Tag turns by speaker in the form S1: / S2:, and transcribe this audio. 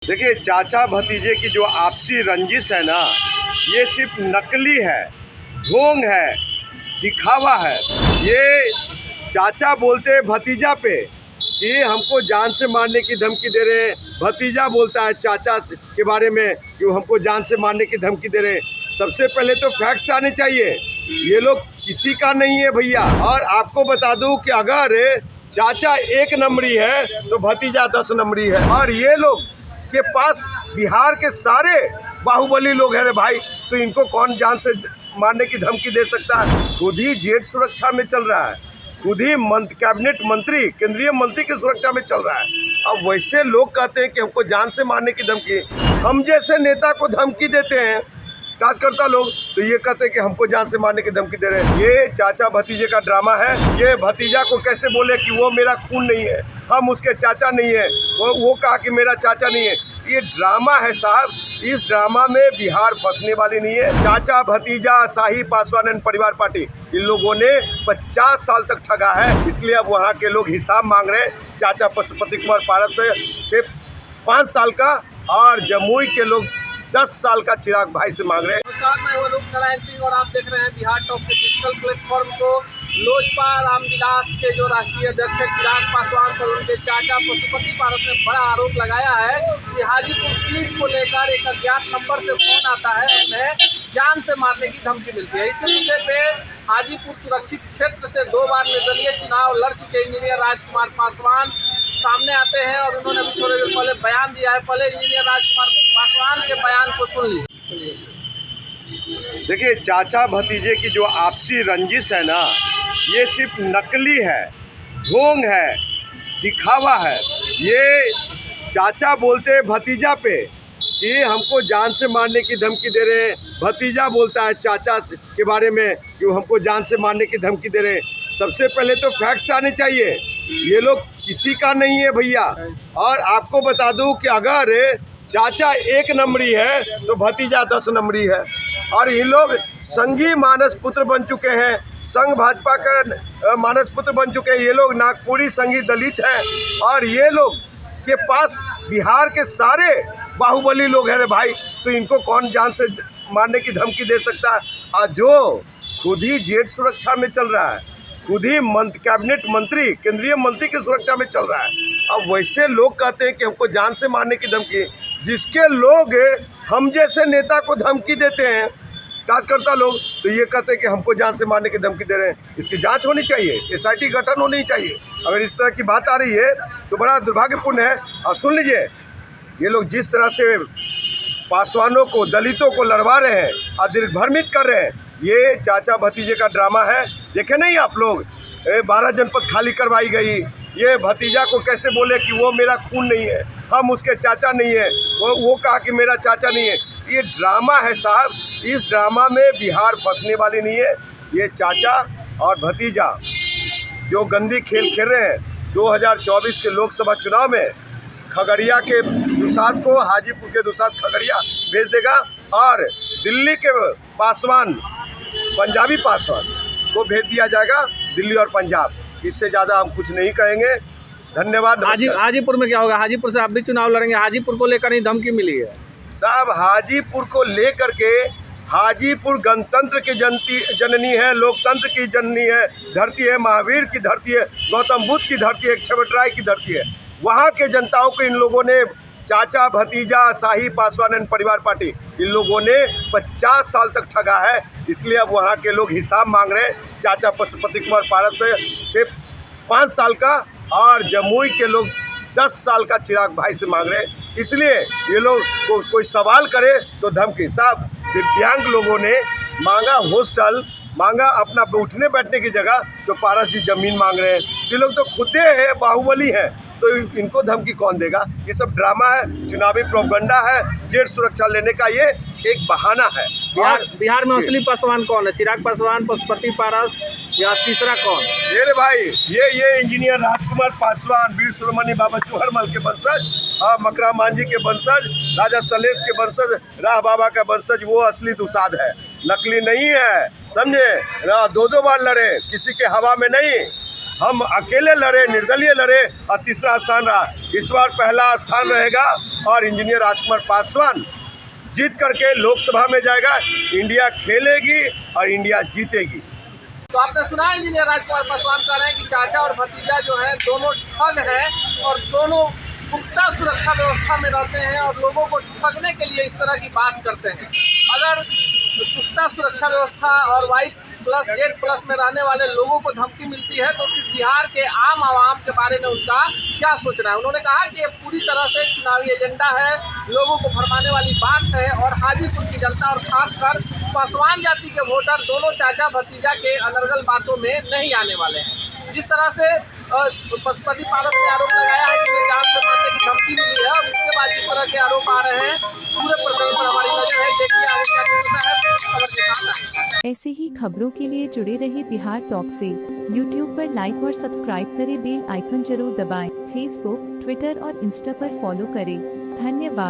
S1: देखिए, चाचा भतीजे की जो आपसी रंजिश है ना, ये सिर्फ नकली है, ढोंग है, दिखावा है। ये चाचा बोलते हैं भतीजा पे कि हमको जान से मारने की धमकी दे रहे हैं, भतीजा बोलता है चाचा के बारे में कि वो हमको जान से मारने की धमकी दे रहे हैं। सबसे पहले तो फैक्ट्स आने चाहिए। ये लोग किसी का नहीं है भैया। और आपको बता दूं कि अगर चाचा 1 नंबरी है तो भतीजा 10 नंबरी है। और ये लोग के पास बिहार के सारे बाहुबली लोग हैं रे भाई, तो इनको कौन जान से मारने की धमकी दे सकता है। खुद ही जेट सुरक्षा में चल रहा है, खुद ही कैबिनेट मंत्री, केंद्रीय मंत्री की सुरक्षा में चल रहा है। अब वैसे लोग कहते हैं कि हमको जान से मारने की धमकी, हम जैसे नेता को धमकी देते हैं कार्यकर्ता लोग, तो ये कहते हैं कि हमको जान से मारने की धमकी दे रहे हैं। ये चाचा भतीजे का ड्रामा है। ये भतीजा को कैसे बोले कि वो मेरा खून नहीं है, हम उसके चाचा नहीं है, वो कहा कि मेरा चाचा नहीं है। ये ड्रामा है साहब। इस ड्रामा में बिहार फंसने वाली नहीं है। चाचा भतीजा शाही पासवान परिवार पार्टी, इन लोगों ने 50 साल तक ठगा है, इसलिए अब वहाँ के लोग हिसाब मांग रहे हैं। चाचा पशुपति कुमार पारस से 5 साल का और जमुई के लोग 10 साल का चिराग भाई से मांग रहे हैं।
S2: नमस्कार, मैं अनूप नारायण सिंह और आप देख रहे हैं बिहार टॉप के डिजिटल प्लेटफॉर्म को। लोजपा रामविलास के जो राष्ट्रीय अध्यक्ष है चिराग पासवान पर उनके चाचा पशुपति पारस ने बड़ा आरोप लगाया है कि हाजीपुर सीट को लेकर एक अज्ञात नंबर से फोन आता है, उन्हें जान से मारने की धमकी मिलती है। इसी मुद्दे पे हाजीपुर सुरक्षित क्षेत्र से 2 बार निर्दलीय चुनाव लड़ चुके इंजीनियर राजकुमार पासवान सामने आते हैं और उन्होंने अभी थोड़ी देर पहले बयान दिया है। पहले इंजीनियर राजकुमार पासवान के बयान को सुन लीजिए।
S1: देखिए, चाचा भतीजे की जो आपसी रंजिश है ना, ये सिर्फ नकली है, ढोंग है, दिखावा है। ये चाचा बोलते हैं भतीजा पे कि हमको जान से मारने की धमकी दे रहे हैं, भतीजा बोलता है चाचा के बारे में कि वो हमको जान से मारने की धमकी दे रहे हैं। सबसे पहले तो फैक्ट्स आने चाहिए। ये लोग किसी का नहीं है भैया। और आपको बता दूं कि अगर चाचा 1 नंबरी है तो भतीजा 10 नंबरी है। और ये लोग संघी मानस पुत्र बन चुके हैं, संघ भाजपा का मानस पुत्र बन चुके हैं। ये लोग नागपुरी संघी दलित हैं और ये लोग के पास बिहार के सारे बाहुबली लोग हैं रे भाई, तो इनको कौन जान से मारने की धमकी दे सकता है। और जो खुद ही जेट सुरक्षा में चल रहा है, खुद ही कैबिनेट मंत्री, केंद्रीय मंत्री की सुरक्षा में चल रहा है। अब वैसे लोग कहते हैं कि हमको जान से मारने की धमकी, जिसके लोग हम जैसे नेता को धमकी देते हैं कार्यकर्ता लोग, तो ये कहते हैं कि हमको जान से मारने की धमकी दे रहे हैं। इसकी जांच होनी चाहिए, SIT गठन होनी चाहिए। अगर इस तरह की बात आ रही है तो बड़ा दुर्भाग्यपूर्ण है। और सुन लीजिए, ये लोग जिस तरह से पासवानों को, दलितों को लड़वा रहे हैं और दिग्भ्रमित कर रहे हैं, ये चाचा भतीजे का ड्रामा है। देखे नहीं आप लोग, 12 जनपद खाली करवाई गई। ये भतीजा को कैसे बोले कि वो मेरा खून नहीं है, हम उसके चाचा नहीं है, वो कहा कि मेरा चाचा नहीं है। ये ड्रामा है साहब। इस ड्रामा में बिहार फंसने वाली नहीं है। ये चाचा और भतीजा जो गंदी खेल खेल रहे हैं, 2024 के लोकसभा चुनाव में खगड़िया के दुसाद को हाजीपुर के दुसाद खगड़िया भेज देगा और दिल्ली के पासवान, पंजाबी पासवान को भेज दिया जाएगा दिल्ली और पंजाब। इससे ज़्यादा हम कुछ नहीं कहेंगे। धन्यवाद।
S2: हाजीपुर में क्या होगा? हाजीपुर से आप भी चुनाव लड़ेंगे, हाजीपुर को लेकर ही धमकी मिली है
S1: साहब। हाजीपुर को लेकर के, हाजीपुर गणतंत्र की जननी है, लोकतंत्र की जननी है, धरती है, महावीर की धरती है, गौतम बुद्ध की धरती है, छबटराय की धरती है। वहाँ के जनताओं को इन लोगों ने, चाचा भतीजा शाही पासवान परिवार पार्टी, इन लोगों ने 50 साल तक ठगा है, इसलिए अब वहाँ के लोग हिसाब मांग रहे हैं। चाचा पशुपति कुमार पारस से 5 साल का और जमुई के लोग 10 साल का चिराग भाई से मांग रहे हैं। इसलिए ये लोग कोई सवाल करे तो धमकी। साहब, दिव्यांग लोगों ने मांगा हॉस्टल, मांगा अपना उठने बैठने की जगह, तो पारस जी ज़मीन मांग रहे हैं। ये लोग तो खुदे हैं, बाहुबली हैं, तो इनको धमकी कौन देगा। ये सब ड्रामा है, चुनावी प्रोपगंडा है, जेट सुरक्षा लेने का ये एक बहाना है।
S2: बिहार में असली पासवान कौन है? चिराग पासवान, पशुपति पारस या तीसरा कौन?
S1: ये भाई, ये इंजीनियर राजकुमार पासवान, वीर शिरोमणि बाबा चौहरमल के वंशज, मकरा मांझी के वंशज, राजा सलेश के वंशज, राह बाबा का वंशज, वो असली दुसाद है, नकली नहीं है। समझे? 2 बार लड़े, किसी के हवा में नहीं। हम अकेले लड़े, निर्दलीय लड़े और तीसरा स्थान रहा। इस बार पहला स्थान रहेगा और इंजीनियर राजकुमार पासवान जीत करके लोकसभा में जाएगा। इंडिया खेलेगी और इंडिया जीतेगी।
S2: तो आपने सुना इंजीनियर राजकुमार पासवान कह रहे हैं कि चाचा और भतीजा जो है दोनों ठग हैं और दोनों पुख्ता सुरक्षा व्यवस्था में रहते हैं और लोगों को ठगने के लिए इस तरह की बात करते हैं। अगर पुख्ता सुरक्षा व्यवस्था और Y+8+ में रहने वाले लोगों को धमकी मिलती है तो फिर बिहार के आम आवाम के बारे में उनका क्या सोचना है। उन्होंने कहा कि ये पूरी तरह से चुनावी एजेंडा है, लोगों को भरमाने वाली बात है और हाजीपुर की जनता और खासकर पासवान जाति के वोटर दोनों चाचा भतीजा के अनर्गल बातों में नहीं आने वाले हैं। जिस तरह से पशुपति पारस ने आरोप लगाया है कि जान से मारने की धमकी मिली है और उसके बाद इस तरह के आरोप आ रहे हैं, पूरे प्रकरण पर हमारी नजर है। देखिए आगे क्या होता है, खबर के साथ आएंगे।
S3: ऐसे ही खबरों के लिए जुड़े रहिए बिहार टॉक से। यूट्यूब पर लाइक और सब्सक्राइब करें, बेल आइकन जरूर दबाएं। फेसबुक, ट्विटर और इंस्टा पर फॉलो करें। धन्यवाद।